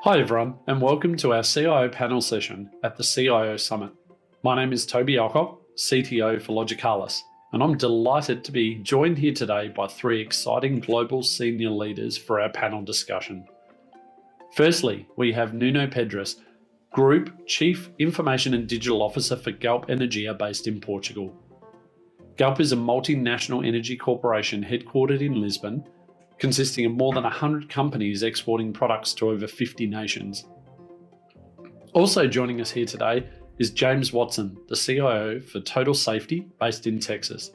Hi everyone, and welcome to our CIO panel session at the CIO Summit. My name is Toby Alcock, CTO for Logicalis, and I'm delighted to be joined here today by three exciting global senior leaders for our panel discussion. Firstly, we have Nuno Pedras, Group Chief Information and Digital Officer for Galp Energia based in Portugal. Galp is a multinational energy corporation headquartered in Lisbon, consisting of more than 100 companies exporting products to over 50 nations. Also joining us here today is James Watson, the CIO for Total Safety based in Texas.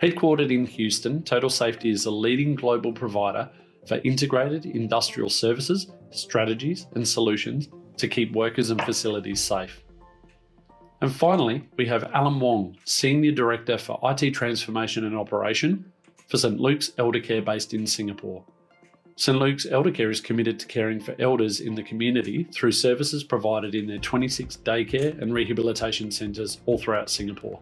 Headquartered in Houston, Total Safety is a leading global provider for integrated industrial services, strategies, and solutions to keep workers and facilities safe. And finally, we have Alan Wong, Senior Director for IT Transformation and Operation for St. Luke's Eldercare based in Singapore. St. Luke's Eldercare is committed to caring for elders in the community through services provided in their 26 daycare and rehabilitation centres all throughout Singapore.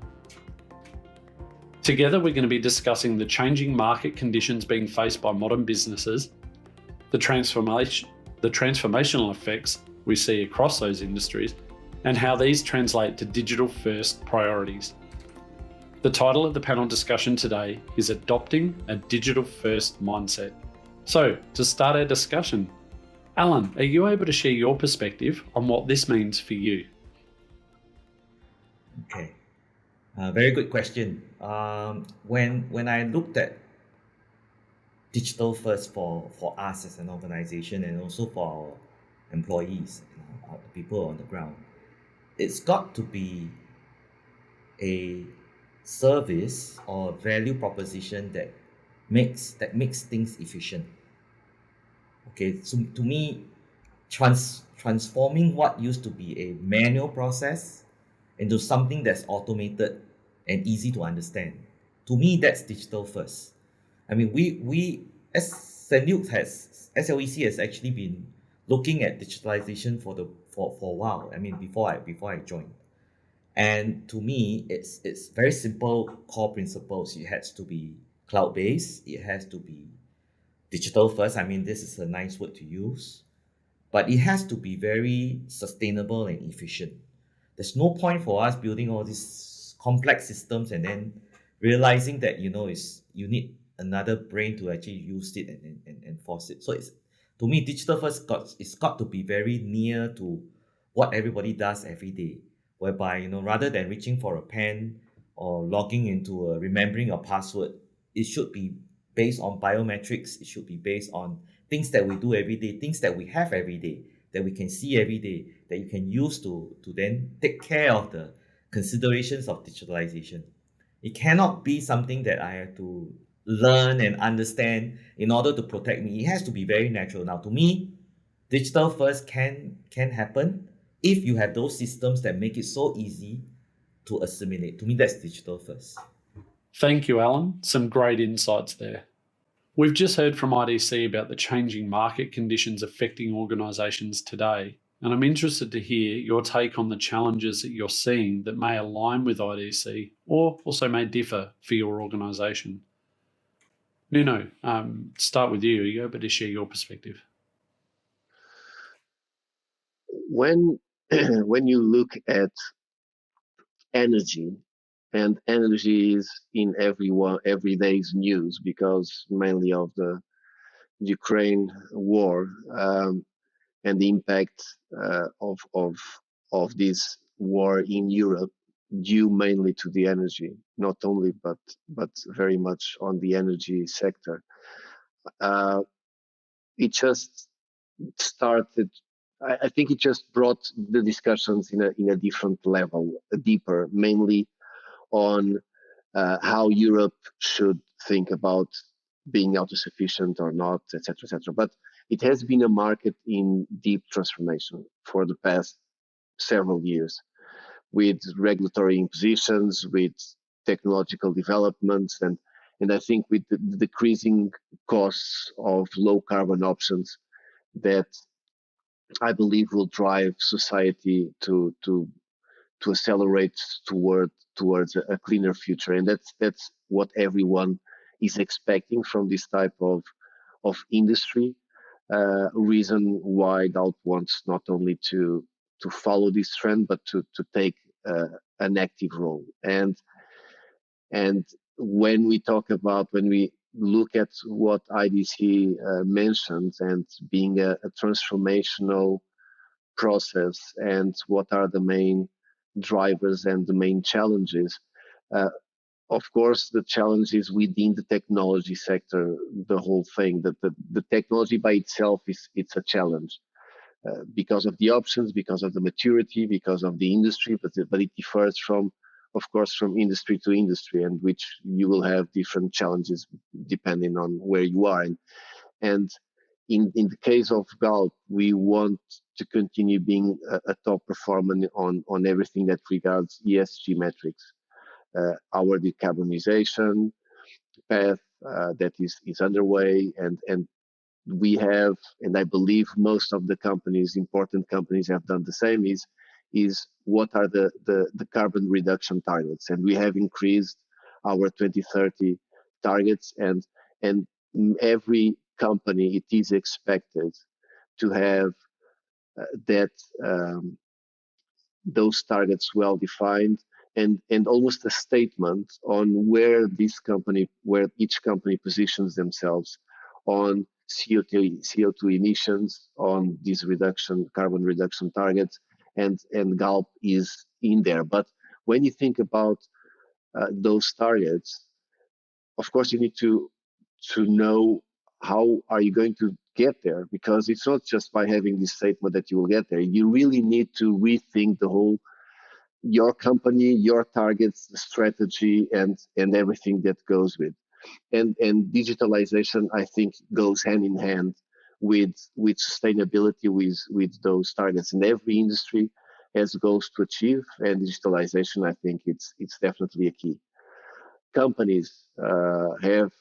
Together, we're going to be discussing the changing market conditions being faced by modern businesses, the transformational effects we see across those industries, and how these translate to digital-first priorities. The title of the panel discussion today is Adopting a Digital-First Mindset. So, to start our discussion, Alan, are you able to share your perspective on what this means for you? Okay, very good question. When I looked at digital first for us as an organization and also for our employees, the people on the ground, it's got to be a service or value proposition that makes things efficient. Okay, so to me, transforming what used to be a manual process into something that's automated and easy to understand. To me, that's digital first. I mean, we as St. Luke has SLEC has actually been looking at digitalization for a while. I mean, before I joined. And to me, it's very simple core principles. It has to be cloud based. It has to be digital first. I mean, this is a nice word to use, but it has to be very sustainable and efficient. There's no point for us building all these complex systems and then realizing that is you need another brain to actually use it and enforce it. So it's to me, digital first it's got to be very near to what everybody does every day, whereby rather than reaching for a pen or logging into remembering a password, it should be based on biometrics. It should be based on things that we do every day, things that we have every day, that we can see every day, that you can use to then take care of the considerations of digitalization. It cannot be something that I have to learn and understand in order to protect me. It has to be very natural. Now, to me, digital first can happen if you have those systems that make it so easy to assimilate. To me, that's digital first. Thank you, Alan. Some great insights there. We've just heard from IDC about the changing market conditions affecting organisations today, and I'm interested to hear your take on the challenges that you're seeing that may align with IDC or also may differ for your organisation. Nuno, start with you. Are you able to share your perspective? When you look at energy, and energy is in every day's news because mainly of the Ukraine war and the impact of this war in Europe, due mainly to the energy, not only but very much on the energy sector. It just started. I think it just brought the discussions in a different level, deeper, mainly on how Europe should think about being autosufficient or not, etc., etc. But it has been a market in deep transformation for the past several years, with regulatory impositions, with technological developments, and I think with the decreasing costs of low carbon options that I believe will drive society to accelerate towards a cleaner future, and that's what everyone is expecting from this type of industry. reason why Galp wants not only to follow this trend, but to take an active role. And when we look at what IDC mentioned and being a transformational process and what are the main drivers and the main challenges, uh, of course, the challenge is within the technology sector, the whole thing, that the technology by itself it's a challenge because of the options, because of the maturity, because of the industry, but it differs from, of course, from industry to industry, and which you will have different challenges depending on where you are. And in the case of Galp, we want to continue being a top performer on everything that regards ESG metrics. Our decarbonization path that is underway, and we have, and I believe most of the companies, important companies, have done the same. Is what are the carbon reduction targets, and we have increased our 2030 targets, and every company, it is expected to have that those targets well defined, and almost a statement on where each company positions themselves on CO2 emissions, on these carbon reduction targets, and Galp is in there. But when you think about those targets, of course you need to know how are you going to get there, because it's not just by having this statement that you will get there. You really need to rethink the whole your company, your targets, the strategy, and everything that goes with. And digitalization, I think, goes hand in hand with sustainability, with those targets. And every industry has goals to achieve, and digitalization, I think, it's definitely a key. Companies have,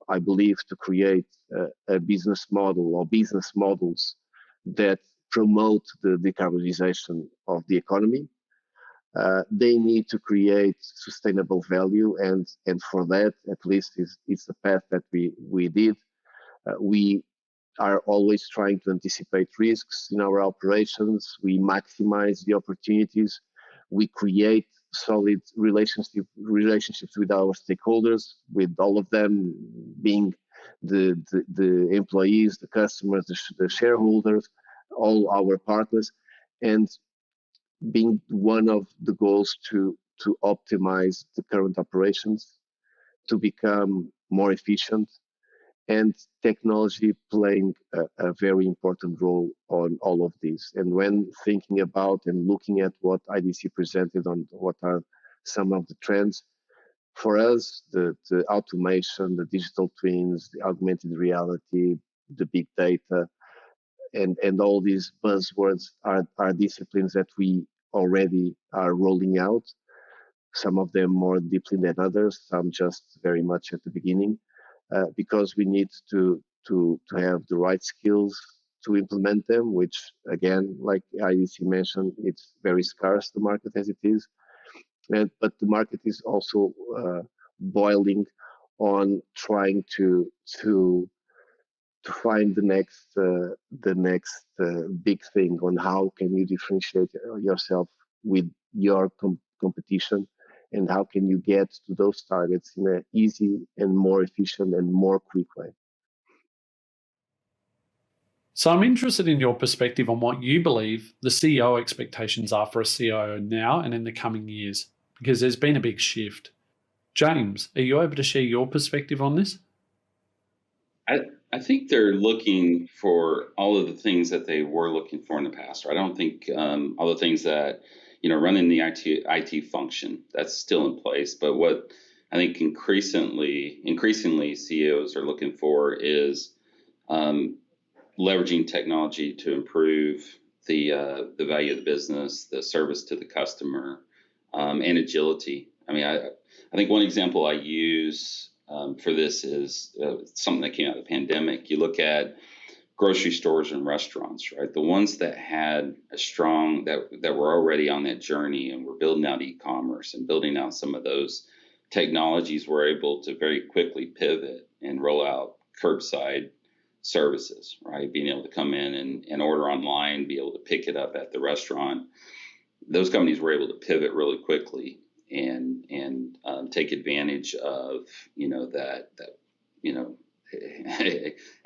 I believe, to create a business model or business models that promote the decarbonization of the economy. They need to create sustainable value, and for that, at least, is the path that we did. We are always trying to anticipate risks in our operations. We maximize the opportunities. We create solid relationships with our stakeholders, with all of them being the employees, the customers, the shareholders, all our partners, and being one of the goals to optimize the current operations, to become more efficient, and technology playing a very important role on all of these. And when thinking about and looking at what IDC presented on what are some of the trends, for us, the automation, the digital twins, the augmented reality, the big data, and all these buzzwords are disciplines that we already are rolling out, some of them more deeply than others, some just very much at the beginning, because we need to have the right skills to implement them, which, again, like IDC mentioned, it's very scarce, the market as it is. But the market is also boiling on trying to find the next big thing on how can you differentiate yourself with your competition, and how can you get to those targets in an easy and more efficient and more quick way. So I'm interested in your perspective on what you believe the CEO expectations are for a CIO now and in the coming years, because there's been a big shift. James, are you able to share your perspective on this? I think they're looking for all of the things that they were looking for in the past. I don't think all the things that, running the IT function, that's still in place. But what I think increasingly CEOs are looking for is leveraging technology to improve the value of the business, the service to the customer, and agility. I mean, I think one example I use for this is something that came out of the pandemic. You look at grocery stores and restaurants, right? The ones that had a strong, that were already on that journey and were building out e-commerce and building out some of those technologies, were able to very quickly pivot and roll out curbside services, right? Being able to come in and order online, be able to pick it up at the restaurant. Those companies were able to pivot really quickly and take advantage of that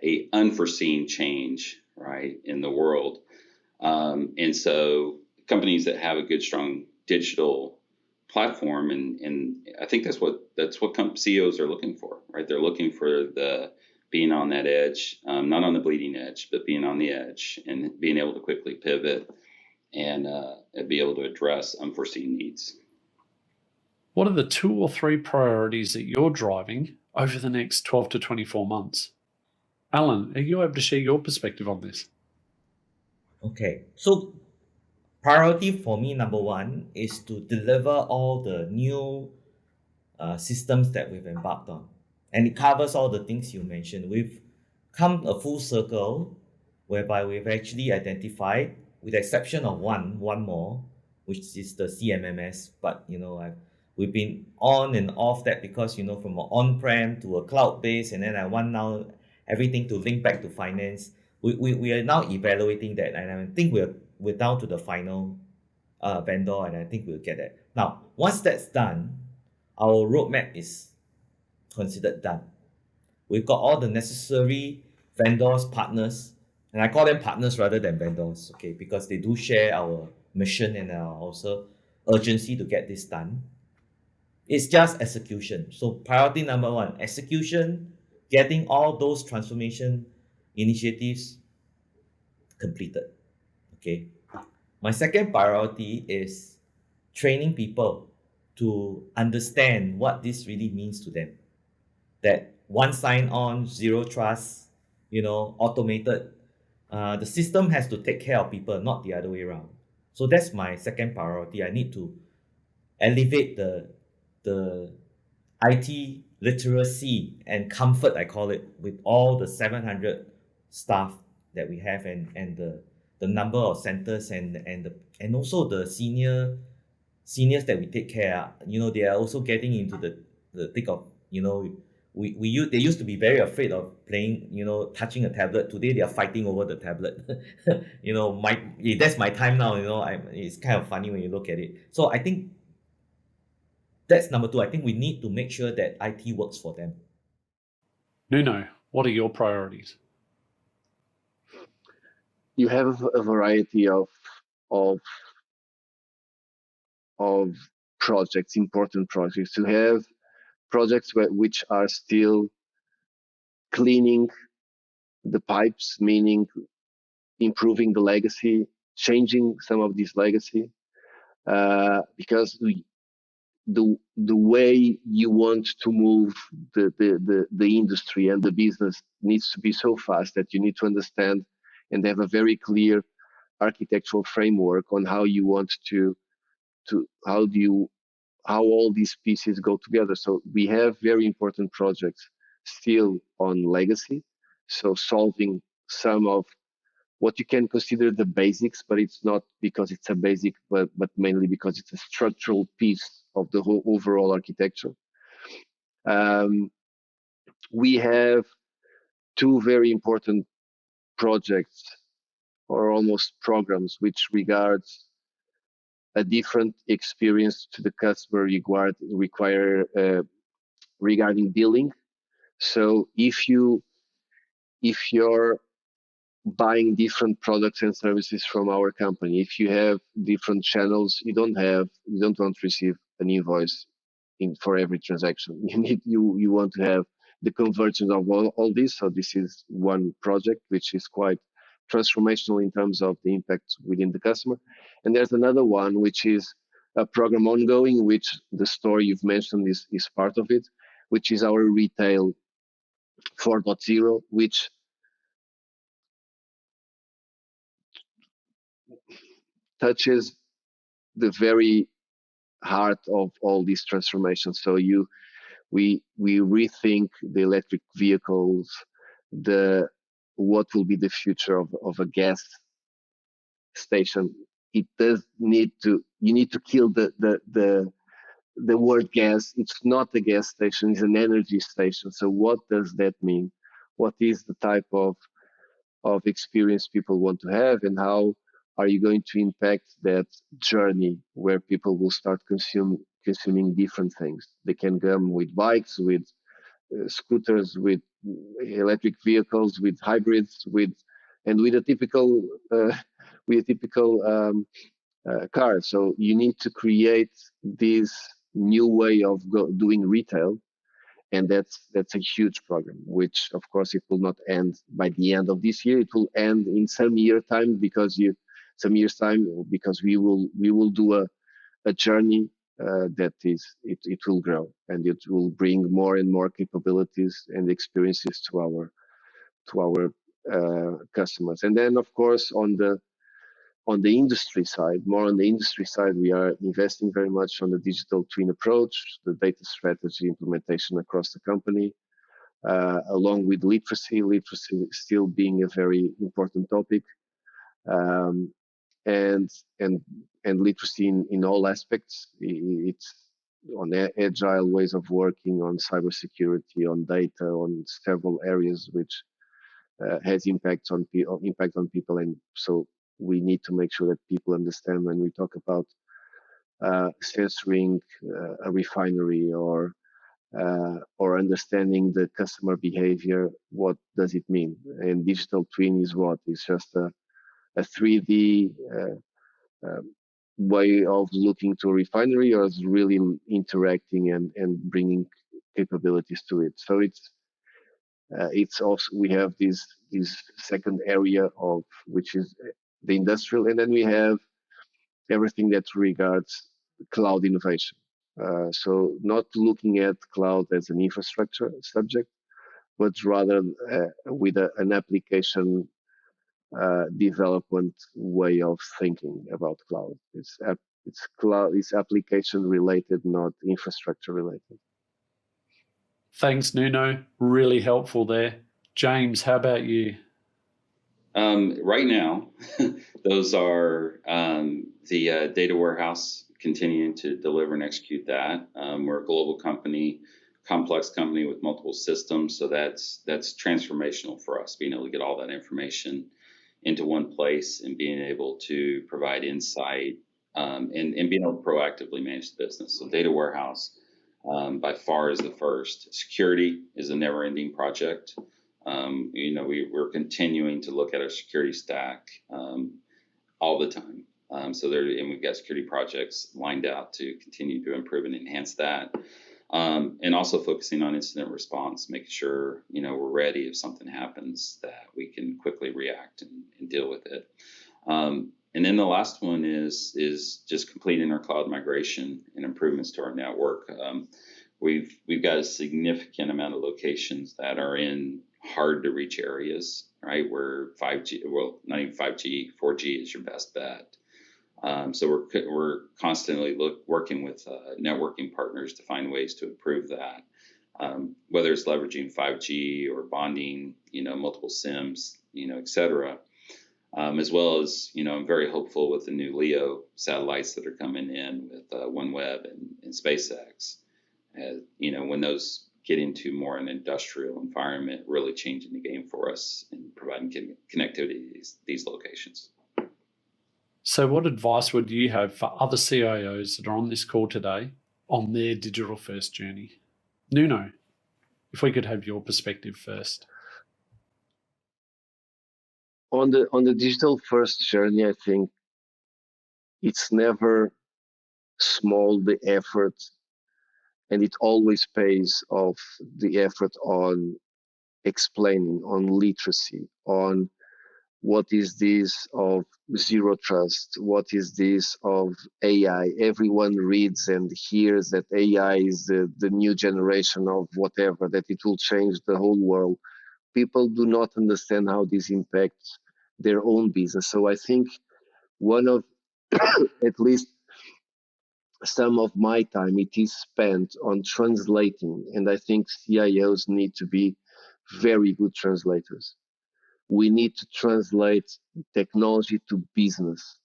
a unforeseen change, right, in the world. And so companies that have a good, strong digital platform, and I think that's what CEOs are looking for, right? They're looking for the being on that edge, not on the bleeding edge, but being on the edge and being able to quickly pivot and be able to address unforeseen needs. What are the 2 or 3 priorities that you're driving over the next 12 to 24 months? Alan, are you able to share your perspective on this? Okay, so priority for me, number one, is to deliver all the new systems that we've embarked on. And it covers all the things you mentioned. We've come a full circle whereby we've actually identified, with the exception of one more, which is the CMMS. But we've been on and off that because from an on-prem to a cloud-based, and then I want now everything to link back to finance. We are now evaluating that, and I think we're down to the final vendor, and I think we'll get it. Now, once that's done, our roadmap is considered done. We've got all the necessary vendors, partners, and I call them partners rather than vendors, okay, because they do share our mission and our also urgency to get this done. It's just execution. So priority number one, execution, getting all those transformation initiatives completed. Okay. My second priority is training people to understand what this really means to them. That one sign on, zero trust, automated. The system has to take care of people, not the other way around. So that's my second priority. I need to elevate the IT literacy and comfort, I call it, with all the 700 staff that we have, and the number of centers and also the seniors that we take care. They are also getting into the thick of, they used to be very afraid of playing, touching a tablet. Today they are fighting over the tablet. That's my time now. It's kind of funny when you look at it. So I think that's number two. I think we need to make sure that IT works for them. Nuno, what are your priorities? You have a variety of projects, important projects. You have projects which are still cleaning the pipes, meaning improving the legacy, changing some of this legacy, because the way you want to move the industry and the business needs to be so fast that you need to understand and have a very clear architectural framework on how you want to how all these pieces go together. So we have very important projects still on legacy, so solving some of what you can consider the basics, but it's not because it's a basic, but mainly because it's a structural piece of the whole overall architecture. We have two very important projects, or almost programs, which regards a different experience to the customer require regarding billing. So if you're buying different products and services from our company, if you have different channels, you don't want to receive an invoice for every transaction. You want to have the convergence of all this. So this is one project which is quite transformational in terms of the impact within the customer. And there's another one which is a program ongoing, which the story you've mentioned is part of it, which is our retail 4.0, which touches the very heart of all these transformations. So we rethink the electric vehicles, what will be the future of a gas station. It does need to, you need to kill the word gas. It's not a gas station, it's an energy station. So what does that mean? what is the type of experience people want to have, and how are you going to impact that journey where people will start consuming different things. They can come with bikes, with scooters, with electric vehicles, with hybrids, with a typical car. So you need to create this new way of doing retail, and that's a huge program. Which of course it will not end by the end of this year. It will end in some years time because we will do a journey that it will grow, and it will bring more and more capabilities and experiences to our customers. And then of course on the industry side, we are investing very much on the digital twin approach, the data strategy implementation across the company, along with literacy still being a very important topic, um, and and literacy in all aspects. It's on agile ways of working, on cybersecurity, on data, on several areas which has impact on people, and so we need to make sure that people understand when we talk about censoring a refinery or understanding the customer behavior. What does it mean? And digital twin is what? It's just a 3D way of looking to a refinery, or is really interacting and bringing capabilities to it. So it's also, we have this second area of which is the industrial, and then we have everything that regards cloud innovation. So not looking at cloud as an infrastructure subject, but rather with an application development way of thinking about cloud. It's application related, not infrastructure related. Thanks, Nuno. Really helpful there. James, how about you? Right now, those are the data warehouse, continuing to deliver and execute that. We're a global company, complex company with multiple systems, so that's transformational for us, being able to get all that information into one place and being able to provide insight and being able to proactively manage the business. So data warehouse by far is the first. Security is a never-ending project. We're continuing to look at our security stack all the time. And we've got security projects lined out to continue to improve and enhance that. And also focusing on incident response, making sure, we're ready if something happens, that we can quickly react and deal with it. And then the last one is just completing our cloud migration and improvements to our network. We've got a significant amount of locations that are in hard to reach areas, right? Where 5G, well, not even 5G, 4G is your best bet. So we're constantly working with networking partners to find ways to improve that, whether it's leveraging 5G or bonding, multiple SIMs, et cetera, as well as, I'm very hopeful with the new LEO satellites that are coming in with OneWeb and SpaceX. When those get into more an industrial environment, really changing the game for us and providing connectivity to these locations. So what advice would you have for other CIOs that are on this call today on their digital first journey? Nuno, if we could have your perspective first. On the digital first journey, I think it's never small, the effort, and it always pays off, the effort on explaining, on literacy, on what is this of zero trust, what is this of AI. Everyone reads and hears that AI is the new generation of whatever, that it will change the whole world. People do not understand how this impacts their own business. So I think one of, at least some of my time, it is spent on translating, and I think CIOs need to be very good translators. We need to translate technology to business.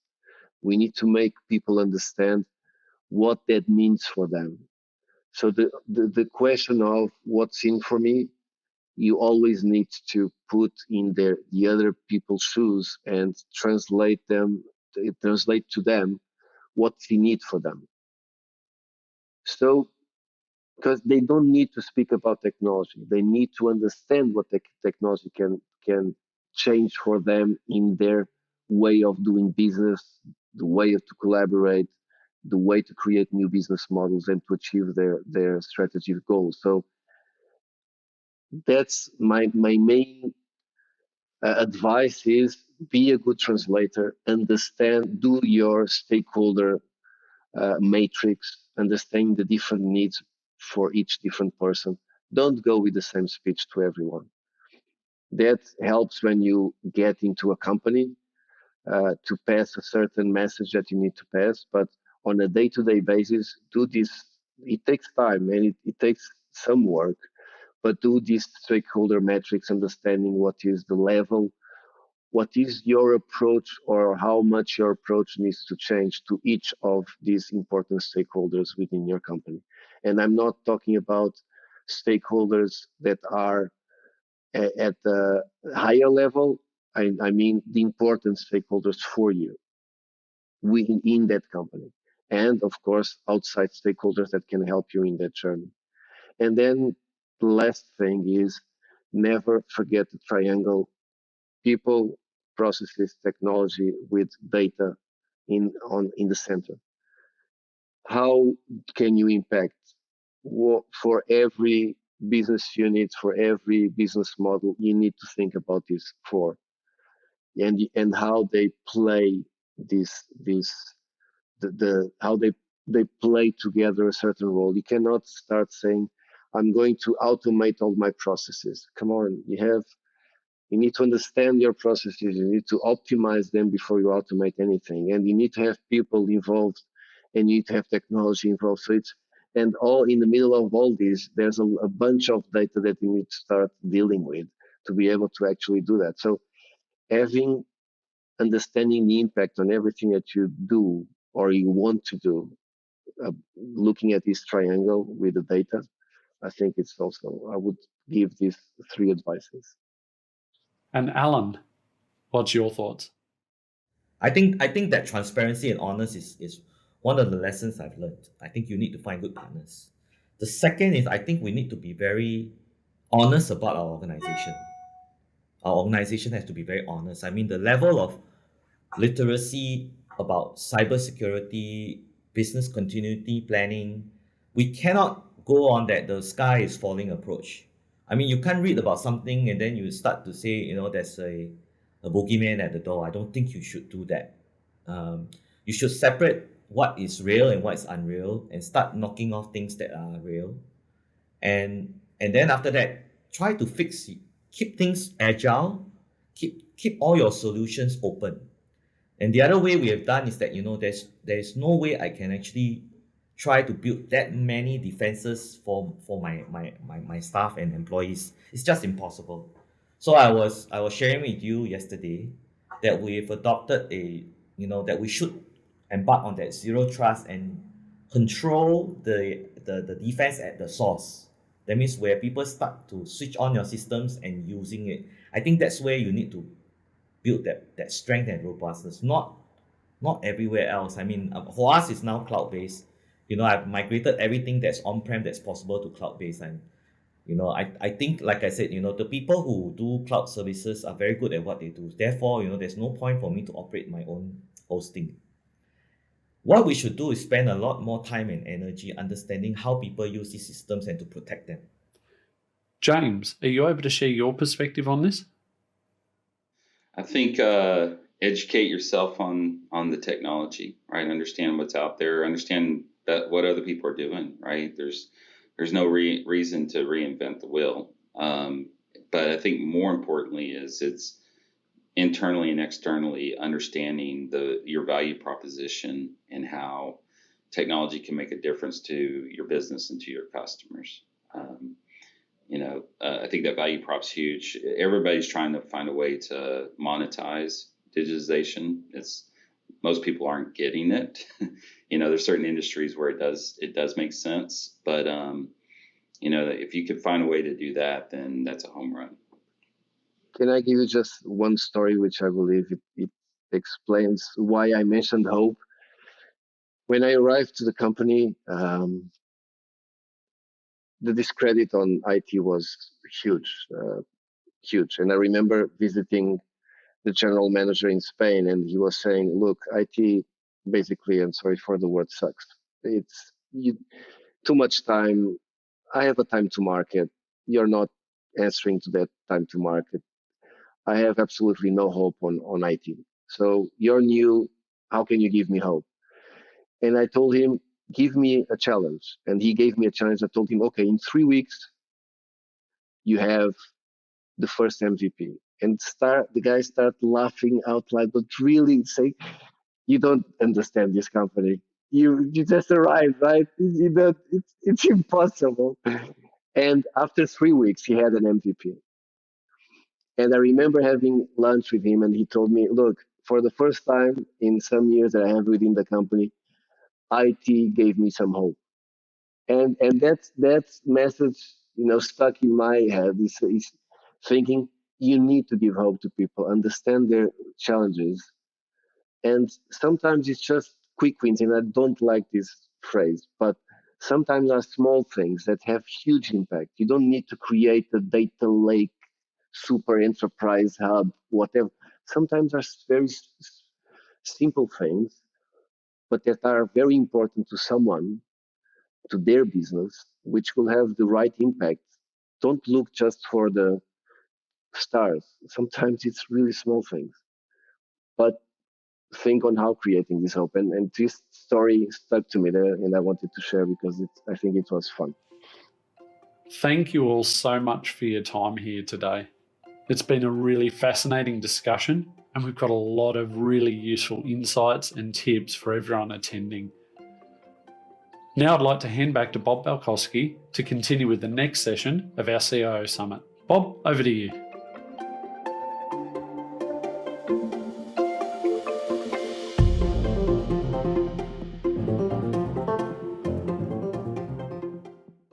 We need to make people understand what that means for them. So the question of what's in for me you always need to put in the other people's shoes and translate to them what you need for them. So, because they don't need to speak about technology, they need to understand what technology can change for them in their way of doing business, the way to collaborate, the way to create new business models and to achieve their strategic goals. So that's my main advice is be a good translator, understand, do your stakeholder matrix, understanding the different needs for each different person. Don't go with the same speech to everyone. That helps when you get into a company to pass a certain message that you need to pass, but on a day-to-day basis, do this. It takes time and it takes some work, but do these stakeholder metrics, understanding what is the level, what is your approach, or how much your approach needs to change to each of these important stakeholders within your company. And I'm not talking about stakeholders that are at the higher level. I mean the important stakeholders for you in that company. And of course, outside stakeholders that can help you in that journey. And then the last thing is never forget the triangle: people, processes, technology with data in the center. How can you impact for every business unit, for every business model? You need to think about this for and how they play this how they play together a certain role. You cannot start saying, I'm going to automate all my processes. Come on, you need to understand your processes. You need to optimize them before you automate anything. And you need to have people involved and you need to have technology involved. So and all in the middle of all this, there's a bunch of data that you need to start dealing with to be able to actually do that. So understanding the impact on everything that you do or you want to do, looking at this triangle with the data, I think I would give these three advices. And Alan, what's your thoughts? I think that transparency and honesty is one of the lessons I've learned. I think you need to find good partners. The second is I think we need to be very honest about our organization. Our organization has to be very honest. I mean, the level of literacy about cybersecurity, business continuity planning, we cannot go on that the sky is falling approach. I mean, you can't read about something and then you start to say, there's a bogeyman at the door. I don't think you should do that. You should separate what is real and what is unreal and start knocking off things that are real. And then after that, try to keep things agile, keep all your solutions open. And the other way we have done is that there's no way I can actually try to build that many defenses for my staff and employees. It's just impossible. So I was sharing with you yesterday that we've adopted that we should embark on that zero trust and control the defense at the source. That means where people start to switch on your systems and using it. I think that's where you need to build that strength and robustness, not everywhere else. I mean, for us, it's now cloud-based. I've migrated everything that's on-prem that's possible to cloud-based. And, I think, like I said, the people who do cloud services are very good at what they do. Therefore, there's no point for me to operate my own hosting. What we should do is spend a lot more time and energy understanding how people use these systems and to protect them. James, are you able to share your perspective on this? I think educate yourself on the technology, right? Understand what's out there. Understand what other people are doing, right? There's no reason to reinvent the wheel. But I think more importantly is it's internally and externally understanding your value proposition and how technology can make a difference to your business and to your customers. I think that value prop's huge. Everybody's trying to find a way to monetize digitization. Most people aren't getting it. There's certain industries where it does make sense, but if you could find a way to do that, then that's a home run. Can I give you just one story, which I believe it explains why I mentioned hope? When I arrived to the company, the discredit on IT was huge, huge. And I remember visiting the general manager in Spain, and he was saying, "Look, IT basically, I'm sorry for the word, sucks. It's too much time. I have a time to market. You're not answering to that time to market. I have absolutely no hope on IT. So you're new. How can you give me hope?" And I told him, "Give me a challenge." And he gave me a challenge. I told him, "Okay, in 3 weeks, you have the first MVP." And the guy started laughing out loud, but really say, "You don't understand this company. You just arrived, right? It's impossible." And after 3 weeks, he had an MVP. And I remember having lunch with him, and he told me, "Look, for the first time in some years that I have within the company, IT gave me some hope." And that message, stuck in my head. Is thinking you need to give hope to people, understand their challenges, and sometimes it's just quick wins. And I don't like this phrase, but sometimes are small things that have huge impact. You don't need to create a data lake, super enterprise hub, whatever. Sometimes are very simple things, but that are very important to someone, to their business, which will have the right impact. Don't look just for the stars. Sometimes it's really small things, but think on how creating this hope. And this story stuck to me there, and I wanted to share because I think it was fun. Thank you all so much for your time here today. It's been a really fascinating discussion, and we've got a lot of really useful insights and tips for everyone attending. Now I'd like to hand back to Bob Balkowski to continue with the next session of our CIO Summit. Bob, over to you.